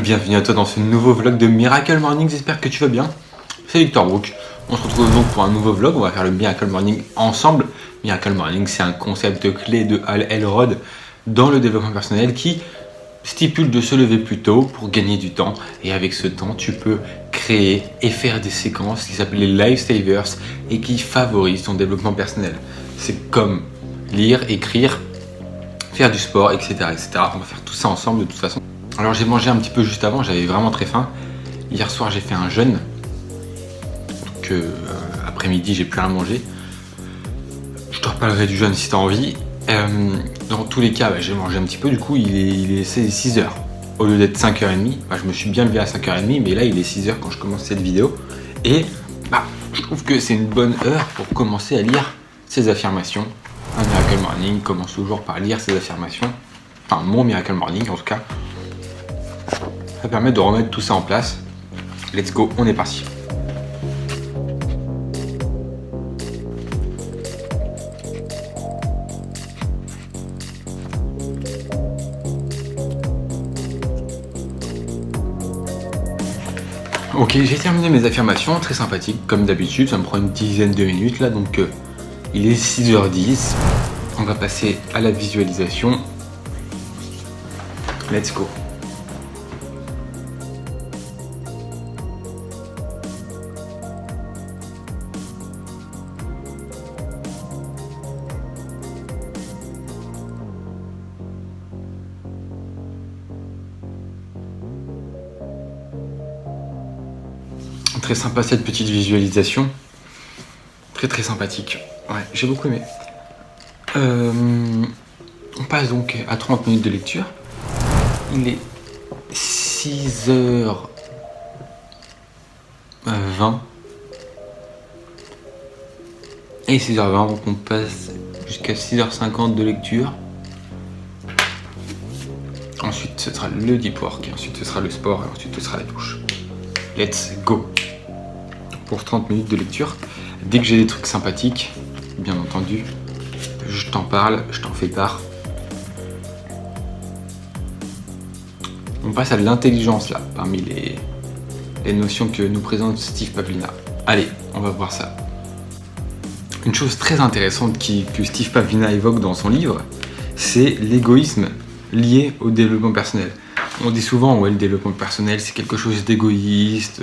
Bienvenue à toi dans ce nouveau vlog de Miracle Morning, j'espère que tu vas bien. C'est Victor Brook, on se retrouve donc pour un nouveau vlog, on va faire le Miracle Morning ensemble. Miracle Morning, c'est un concept clé de Hal Elrod dans le développement personnel qui stipule de se lever plus tôt pour gagner du temps. Et avec ce temps, tu peux créer et faire des séquences qui s'appellent les Lifesavers et qui favorisent ton développement personnel. C'est comme lire, écrire, faire du sport, etc., etc. On va faire tout ça ensemble de toute façon. Alors j'ai mangé un petit peu juste avant, j'avais vraiment très faim. Hier soir j'ai fait un jeûne. Donc après-midi j'ai plus rien mangé. Je te reparlerai du jeûne si tu as envie. Dans tous les cas, j'ai mangé un petit peu, du coup il est 6h. Au lieu d'être 5h30, je me suis bien levé à 5h30, mais là il est 6h quand je commence cette vidéo. Et je trouve que c'est une bonne heure pour commencer à lire ces affirmations. Un Miracle Morning commence toujours par lire ces affirmations. Enfin mon Miracle Morning en tout cas. Ça permet de remettre tout ça en place. Let's go, on est parti. Ok, j'ai terminé mes affirmations, très sympathique comme d'habitude, ça me prend une dizaine de minutes là, donc il est 6h10. On va passer à la visualisation. Let's go. Très sympa cette petite visualisation. Très sympathique. Ouais, j'ai beaucoup aimé. On passe donc à 30 minutes de lecture. Il est 6h20. Et 6h20, donc on passe jusqu'à 6h50 de lecture. Ensuite, ce sera le deep work, ensuite ce sera le sport, et ensuite ce sera la douche. Let's go! Pour 30 minutes de lecture. Dès que j'ai des trucs sympathiques, bien entendu, je t'en parle, je t'en fais part. On passe à l'intelligence là, parmi les notions que nous présente Steve Pavlina. Allez, on va voir ça. Une chose très intéressante que Steve Pavlina évoque dans son livre, c'est l'égoïsme lié au développement personnel. On dit souvent, ouais, le développement personnel, c'est quelque chose d'égoïste.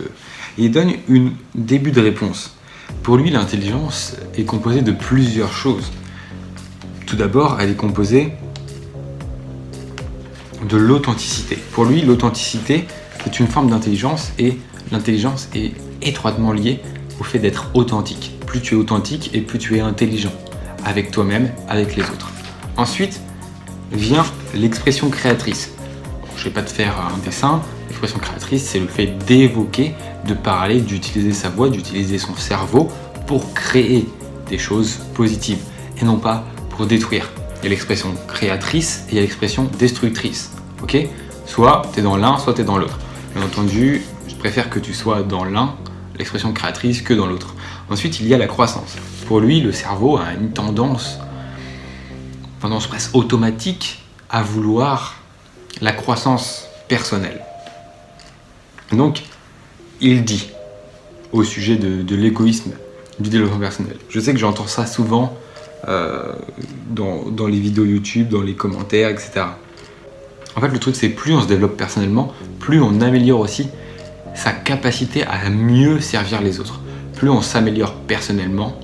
Et il donne un début de réponse. Pour lui, l'intelligence est composée de plusieurs choses. Tout d'abord, elle est composée de l'authenticité. Pour lui, l'authenticité, c'est une forme d'intelligence et l'intelligence est étroitement liée au fait d'être authentique. Plus tu es authentique et plus tu es intelligent avec toi-même, avec les autres. Ensuite, vient l'expression créatrice. Je ne vais pas te faire un dessin. L'expression créatrice, c'est le fait d'évoquer, de parler, d'utiliser sa voix, d'utiliser son cerveau pour créer des choses positives et non pas pour détruire. Il y a l'expression créatrice et il y a l'expression destructrice. Ok ? Soit tu es dans l'un, soit tu es dans l'autre. Bien entendu, je préfère que tu sois dans l'un, l'expression créatrice, que dans l'autre. Ensuite, il y a la croissance. Pour lui, le cerveau a une tendance presque automatique à vouloir la croissance personnelle. Donc, il dit au sujet de l'égoïsme du développement personnel. Je sais que j'entends ça souvent dans les vidéos YouTube, dans les commentaires, etc. En fait, le truc, c'est plus on se développe personnellement, plus on améliore aussi sa capacité à mieux servir les autres. Plus on s'améliore personnellement,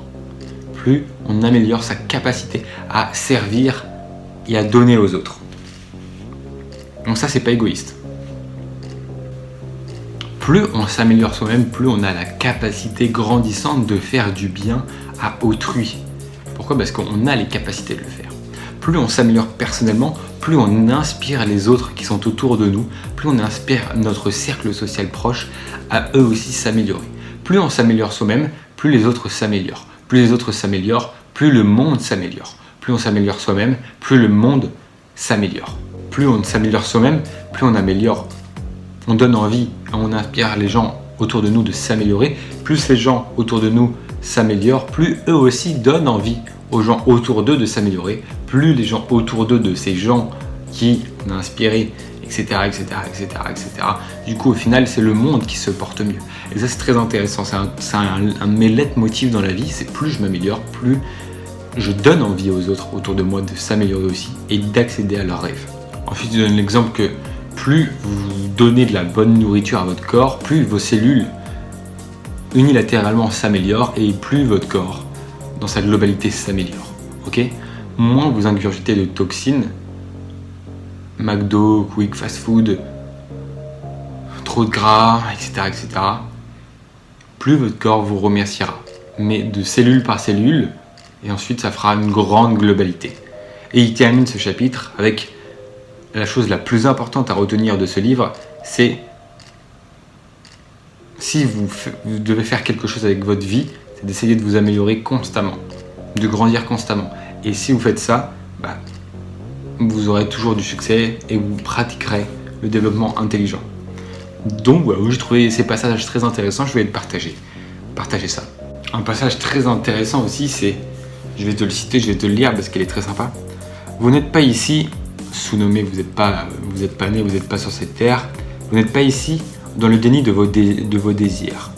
plus on améliore sa capacité à servir et à donner aux autres. Donc ça, c'est pas égoïste. Plus on s'améliore soi-même, plus on a la capacité grandissante de faire du bien à autrui. Pourquoi ? Parce qu'on a les capacités de le faire. Plus on s'améliore personnellement, plus on inspire les autres qui sont autour de nous, plus on inspire notre cercle social proche à eux aussi s'améliorer. Plus on s'améliore soi-même, plus les autres s'améliorent. Plus les autres s'améliorent, plus le monde s'améliore. Plus on s'améliore soi-même, plus le monde s'améliore. Plus on s'améliore soi-même, plus on améliore. On donne envie, on inspire les gens autour de nous de s'améliorer. Plus les gens autour de nous s'améliorent, plus eux aussi donnent envie aux gens autour d'eux de s'améliorer. Plus les gens autour d'eux, de ces gens qui ont inspiré etc., etc., etc., etc. Du coup, au final, c'est le monde qui se porte mieux. Et ça, c'est très intéressant. C'est un de mes leitmotifs dans la vie. C'est plus je m'améliore, plus je donne envie aux autres autour de moi de s'améliorer aussi et d'accéder à leurs rêves. Ensuite, je donne l'exemple que plus vous donnez de la bonne nourriture à votre corps, plus vos cellules unilatéralement s'améliorent et plus votre corps, dans sa globalité, s'améliore. Ok ? Moins vous ingurgitez de toxines, McDo, quick fast food, trop de gras, etc., etc., plus votre corps vous remerciera. Mais de cellule par cellule, et ensuite ça fera une grande globalité. Et il termine ce chapitre avec la chose la plus importante à retenir de ce livre, c'est si vous devez faire quelque chose avec votre vie, c'est d'essayer de vous améliorer constamment, de grandir constamment. Et si vous faites ça, vous aurez toujours du succès et vous pratiquerez le développement intelligent. Donc voilà, j'ai trouvé ces passages très intéressants, je vais le partager. Partagez ça. Un passage très intéressant aussi, c'est, je vais te le citer, je vais te le lire parce qu'il est très sympa. Vous n'êtes pas ici, sous-nommé, vous n'êtes pas né, vous n'êtes pas sur cette terre. Vous n'êtes pas ici dans le déni de vos désirs.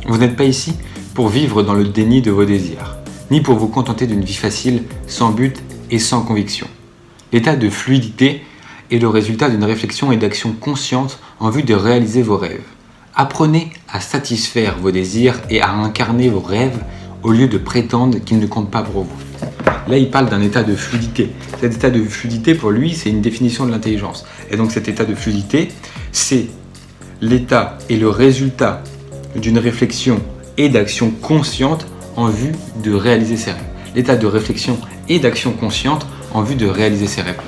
Vous n'êtes pas ici pour vivre dans le déni de vos désirs, ni pour vous contenter d'une vie facile, sans but et sans conviction. L'état de fluidité est le résultat d'une réflexion et d'action consciente en vue de réaliser vos rêves. Apprenez à satisfaire vos désirs et à incarner vos rêves au lieu de prétendre qu'ils ne comptent pas pour vous. Là, il parle d'un état de fluidité. Cet état de fluidité, pour lui, c'est une définition de l'intelligence. Et donc cet état de fluidité, c'est l'état et le résultat d'une réflexion et d'action consciente en vue de réaliser ses rêves. L'état de réflexion et d'action consciente en vue de réaliser ses rêves.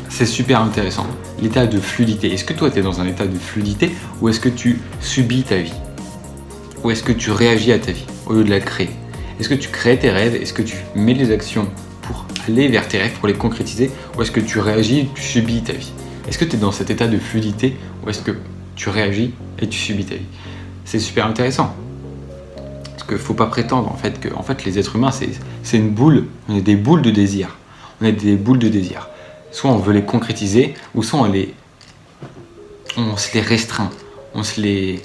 C'est super intéressant. L'état de fluidité. Est-ce que toi, tu es dans un état de fluidité ou est-ce que tu subis ta vie? Ou est-ce que tu réagis à ta vie au lieu de la créer? Est-ce que tu crées tes rêves? Est-ce que tu mets des actions pour aller vers tes rêves, pour les concrétiser? Ou est-ce que tu réagis, tu subis ta vie? Est-ce que tu es dans cet état de fluidité ou est-ce que tu réagis et tu subis ta vie? C'est super intéressant. Parce qu'il ne faut pas prétendre que les êtres humains, c'est une boule. On est des boules de désir. On est des boules de désir. Soit on veut les concrétiser, ou soit on se les restreint. On se les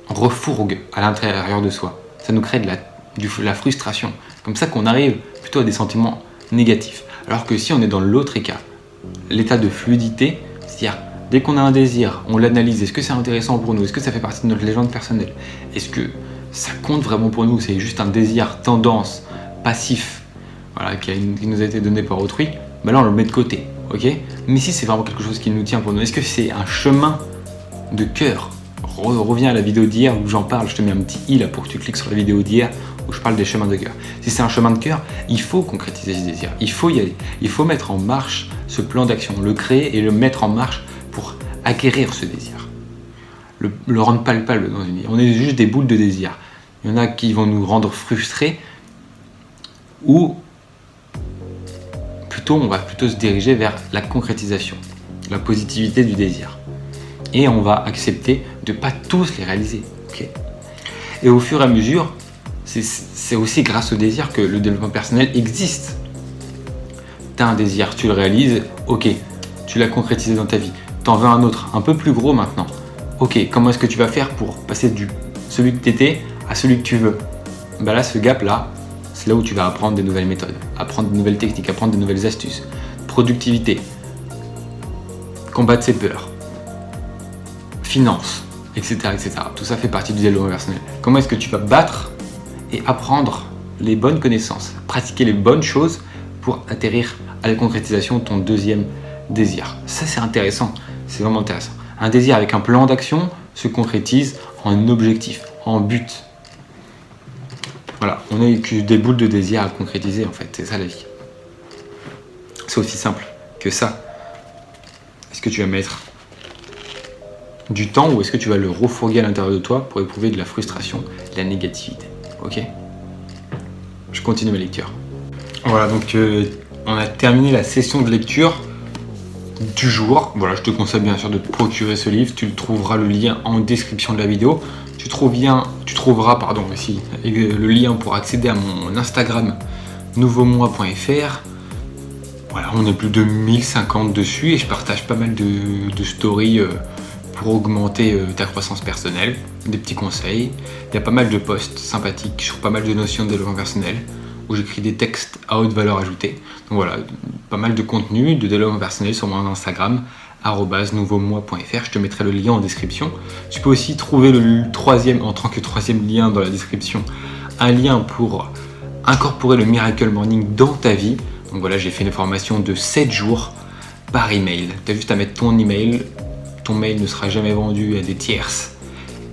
refourgue à l'intérieur de soi. Ça nous crée de la frustration. Comme ça qu'on arrive plutôt à des sentiments négatifs. Alors que si on est dans l'autre état, l'état de fluidité, c'est-à-dire dès qu'on a un désir, on l'analyse. Est-ce que c'est intéressant pour nous? Est-ce que ça fait partie de notre légende personnelle? Est-ce que ça compte vraiment pour nous? C'est juste un désir tendance, passif, voilà, qui nous a été donné par autrui. Là, on le met de côté, ok? Mais si c'est vraiment quelque chose qui nous tient pour nous, est-ce que c'est un chemin de cœur? Reviens à la vidéo d'hier où j'en parle, je te mets un petit i là pour que tu cliques sur la vidéo d'hier où je parle des chemins de cœur. Si c'est un chemin de cœur, il faut concrétiser ce désir, il faut y aller, il faut mettre en marche ce plan d'action, le créer et le mettre en marche pour acquérir ce désir. Le rendre palpable dans une vie. On est juste des boules de désir. Il y en a qui vont nous rendre frustrés ou on va plutôt se diriger vers la concrétisation, la positivité du désir. Et on va accepter de ne pas tous les réaliser. Okay. Et au fur et à mesure, c'est aussi grâce au désir que le développement personnel existe. Tu as un désir, tu le réalises, ok, tu l'as concrétisé dans ta vie. Tu en veux un autre, un peu plus gros maintenant. Ok, comment est-ce que tu vas faire pour passer de celui que tu étais à celui que tu veux? Là, ce gap-là, c'est là où tu vas apprendre des nouvelles méthodes, apprendre de nouvelles techniques, apprendre de nouvelles astuces, productivité, combattre ses peurs, finances, etc., etc. Tout ça fait partie du développement personnel. Comment est-ce que tu vas battre et apprendre les bonnes connaissances, pratiquer les bonnes choses pour atterrir à la concrétisation de ton deuxième désir? Ça, c'est intéressant, c'est vraiment intéressant. Un désir avec un plan d'action se concrétise en objectif, en but. Voilà, on n'a que des boules de désir à concrétiser en fait, c'est ça la vie. C'est aussi simple que ça. Est-ce que tu vas mettre du temps ou est-ce que tu vas le refourguer à l'intérieur de toi pour éprouver de la frustration, de la négativité? Ok? Je continue ma lecture. Voilà, donc on a terminé la session de lecture du jour. Voilà, je te conseille bien sûr de te procurer ce livre. Tu trouveras le lien en description de la vidéo. Tu trouveras aussi le lien pour accéder à mon Instagram nouveaumois.fr. Voilà, on est plus de 1050 dessus et je partage pas mal de stories pour augmenter ta croissance personnelle, des petits conseils. Il y a pas mal de posts sympathiques sur pas mal de notions de développement personnel où j'écris des textes à haute valeur ajoutée. Donc voilà, pas mal de contenu de développement personnel sur mon Instagram @nouveaumoi.fr. Je te mettrai le lien en description. Tu peux aussi trouver le troisième, en tant que troisième lien dans la description, un lien pour incorporer le Miracle Morning dans ta vie. Donc voilà, j'ai fait une formation de 7 jours par email. Tu as juste à mettre ton email. Ton mail ne sera jamais vendu à des tierces.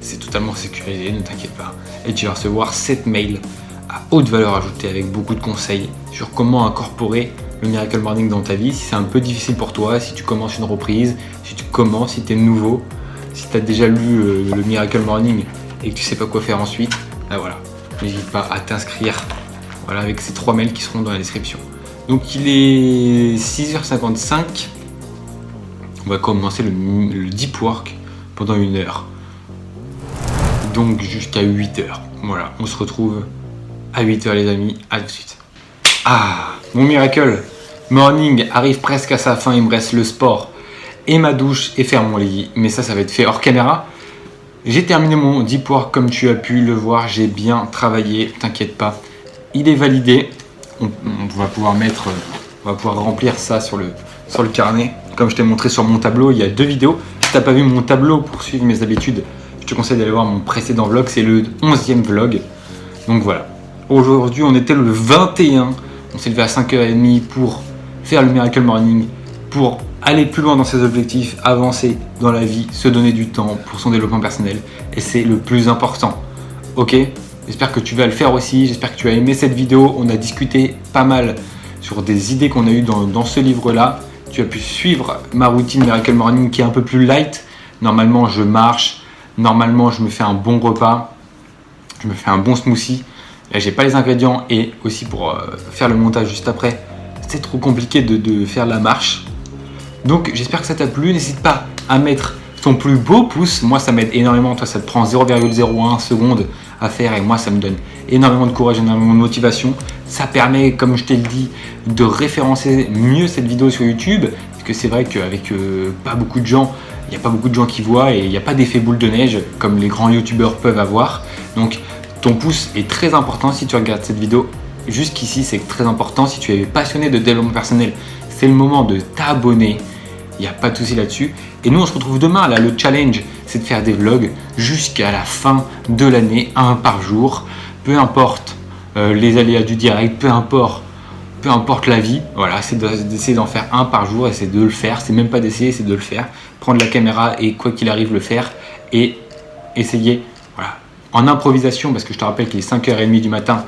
C'est totalement sécurisé, ne t'inquiète pas. Et tu vas recevoir 7 mails à haute valeur ajoutée avec beaucoup de conseils sur comment incorporer le Miracle Morning dans ta vie. Si c'est un peu difficile pour toi, si tu commences une reprise, si tu es nouveau, si tu as déjà lu le Miracle Morning et que tu sais pas quoi faire ensuite, ben voilà, n'hésite pas à t'inscrire. Voilà, avec ces 3 mails qui seront dans la description. Donc il est 6h55. On va commencer le deep work pendant 1 heure. Donc jusqu'à 8h. Voilà, on se retrouve à 8h les amis. À tout de suite. Ah, mon Miracle Morning arrive presque à sa fin. Il me reste le sport et ma douche et faire mon lit. Mais ça va être fait hors caméra. J'ai terminé mon deep work comme tu as pu le voir. J'ai bien travaillé, t'inquiète pas. Il est validé. On va pouvoir remplir ça sur le carnet. Comme je t'ai montré sur mon tableau, il y a 2 vidéos. Si tu n'as pas vu mon tableau pour suivre mes habitudes, je te conseille d'aller voir mon précédent vlog. C'est le 11e vlog. Donc voilà. Aujourd'hui, on était le 21. On s'est levé à 5h30 pour faire le Miracle Morning, pour aller plus loin dans ses objectifs, avancer dans la vie, se donner du temps pour son développement personnel. Et c'est le plus important. Ok ? J'espère que tu vas le faire aussi, j'espère que tu as aimé cette vidéo. On a discuté pas mal sur des idées qu'on a eues dans ce livre-là. Tu as pu suivre ma routine Miracle Morning qui est un peu plus light. Normalement, je marche. Normalement, je me fais un bon repas. Je me fais un bon smoothie. Là, j'ai pas les ingrédients et aussi pour faire le montage juste après, c'est trop compliqué de faire la marche. Donc, j'espère que ça t'a plu. N'hésite pas à mettre ton plus beau pouce. Moi, ça m'aide énormément. Toi, ça te prend 0,01 secondes à faire et moi, ça me donne énormément de courage, énormément de motivation. Ça permet, comme je t'ai dit, de référencer mieux cette vidéo sur YouTube. Parce que c'est vrai qu'avec pas beaucoup de gens, il n'y a pas beaucoup de gens qui voient et il n'y a pas d'effet boule de neige comme les grands youtubeurs peuvent avoir. Donc, ton pouce est très important si tu regardes cette vidéo. Jusqu'ici, c'est très important. Si tu es passionné de développement personnel, c'est le moment de t'abonner. Il n'y a pas de souci là-dessus. Et nous, on se retrouve demain. Là, le challenge, c'est de faire des vlogs jusqu'à la fin de l'année, 1 par jour. Peu importe les aléas du direct, peu importe la vie. Voilà, c'est d'essayer d'en faire 1 par jour et c'est de le faire. C'est même pas d'essayer, c'est de le faire. Prendre la caméra et quoi qu'il arrive, le faire. Et essayer, voilà, en improvisation, parce que je te rappelle qu'il est 5h30 du matin,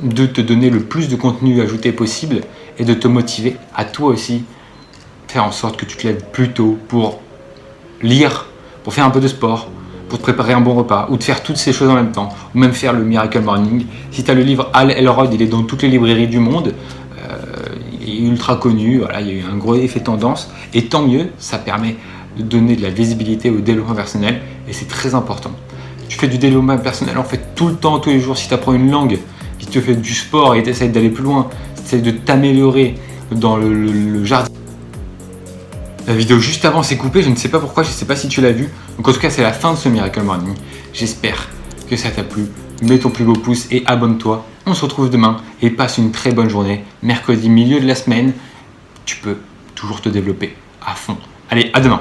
de te donner le plus de contenu ajouté possible et de te motiver à toi aussi faire en sorte que tu te lèves plus tôt pour lire, pour faire un peu de sport, pour te préparer un bon repas ou de faire toutes ces choses en même temps, ou même faire le Miracle Morning. Si tu as le livre Hal Elrod, il est dans toutes les librairies du monde, il est ultra connu, voilà, il y a eu un gros effet tendance et tant mieux, ça permet de donner de la visibilité au développement personnel et c'est très important. Tu fais du développement personnel en fait tout le temps, tous les jours. Si tu apprends une langue, si tu fais du sport et tu essaies d'aller plus loin, tu essaies de t'améliorer dans le jardin. La vidéo juste avant s'est coupée, je ne sais pas pourquoi, je ne sais pas si tu l'as vu. Donc en tout cas, c'est la fin de ce Miracle Morning. J'espère que ça t'a plu. Mets ton plus beau pouce et abonne-toi. On se retrouve demain et passe une très bonne journée. Mercredi, milieu de la semaine, tu peux toujours te développer à fond. Allez, à demain.